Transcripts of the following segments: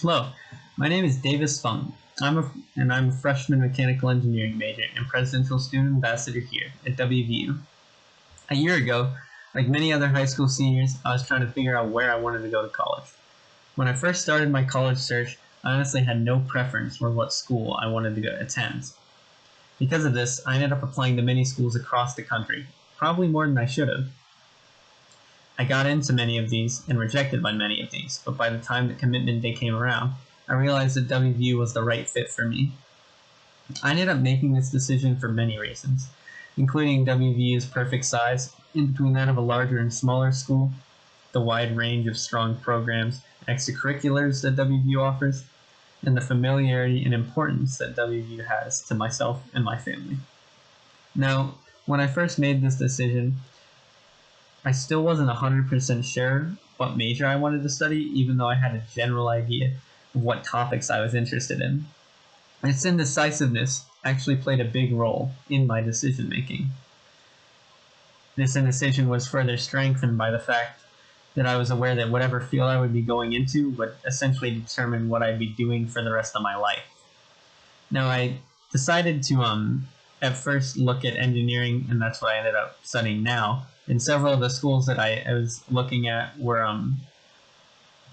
Hello, my name is Davis Fung. I'm a freshman mechanical engineering major and presidential student ambassador here at WVU. A year ago, like many other high school seniors, I was trying to figure out where I wanted to go to college. When I first started my college search, I honestly had no preference for what school I wanted to attend. Because of this, I ended up applying to many schools across the country, probably more than I should have. I got into many of these and rejected by many of these, but by the time the commitment day came around, I realized that WVU was the right fit for me. I ended up making this decision for many reasons, including WVU's perfect size, in between that of a larger and smaller school, the wide range of strong programs and extracurriculars that WVU offers, and the familiarity and importance that WVU has to myself and my family. Now, when I first made this decision, I still wasn't 100% sure what major I wanted to study, even though I had a general idea of what topics I was interested in. Its indecisiveness actually played a big role in my decision making. This indecision was further strengthened by the fact that I was aware that whatever field I would be going into would essentially determine what I'd be doing for the rest of my life. Now, I decided to at first look at engineering, and that's what I ended up studying now. And several of the schools that I was looking at were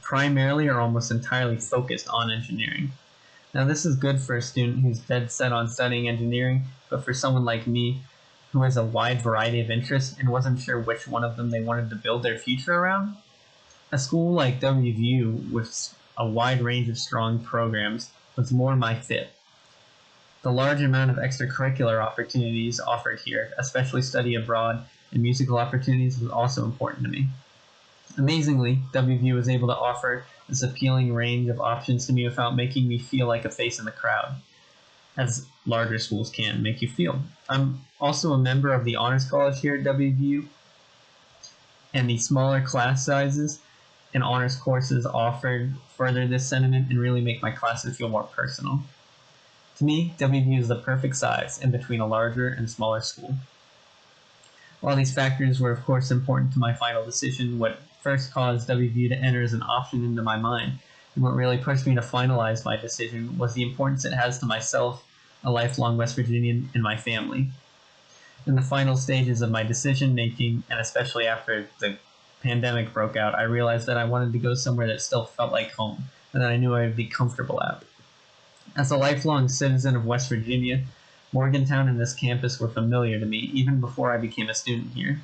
primarily or almost entirely focused on engineering. Now, this is good for a student who's dead set on studying engineering, but for someone like me who has a wide variety of interests and wasn't sure which one of them they wanted to build their future around, a school like WVU with a wide range of strong programs was more my fit. The large amount of extracurricular opportunities offered here, especially study abroad and musical opportunities, was also important to me. Amazingly, WVU was able to offer this appealing range of options to me without making me feel like a face in the crowd, as larger schools can make you feel. I'm also a member of the Honors College here at WVU, and the smaller class sizes and honors courses offered further this sentiment and really make my classes feel more personal. To me, WVU is the perfect size in between a larger and smaller school. While these factors were of course important to my final decision, what first caused WVU to enter as an option into my mind, and what really pushed me to finalize my decision, was the importance it has to myself, a lifelong West Virginian, and my family. In the final stages of my decision making, and especially after the pandemic broke out, I realized that I wanted to go somewhere that still felt like home, and that I knew I would be comfortable at. As a lifelong citizen of West Virginia, Morgantown and this campus were familiar to me even before I became a student here.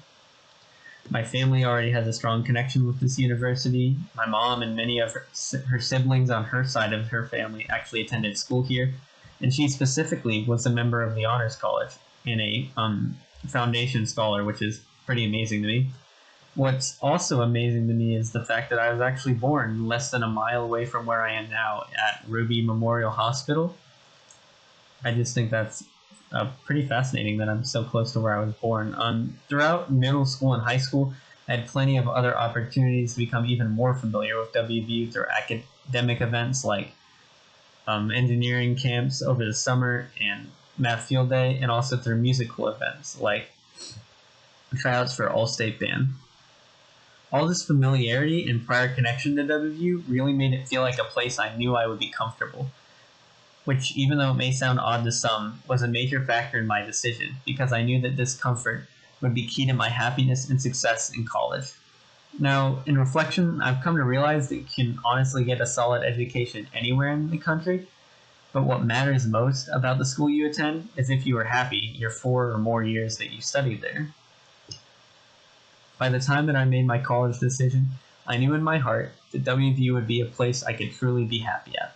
My family already has a strong connection with this university. My mom and many of her siblings on her side of her family actually attended school here, and she specifically was a member of the Honors College and a foundation scholar, which is pretty amazing to me. What's also amazing to me is the fact that I was actually born less than a mile away from where I am now at Ruby Memorial Hospital. I just think that's pretty fascinating that I'm so close to where I was born. Throughout middle school and high school, I had plenty of other opportunities to become even more familiar with WVU through academic events like engineering camps over the summer and math field day, and also through musical events like tryouts for All-State Band. All this familiarity and prior connection to WVU really made it feel like a place I knew I would be comfortable, which, even though it may sound odd to some, was a major factor in my decision because I knew that this comfort would be key to my happiness and success in college. Now, in reflection, I've come to realize that you can honestly get a solid education anywhere in the country, but what matters most about the school you attend is if you are happy your 4 or more years that you studied there. By the time that I made my college decision, I knew in my heart that WVU would be a place I could truly be happy at.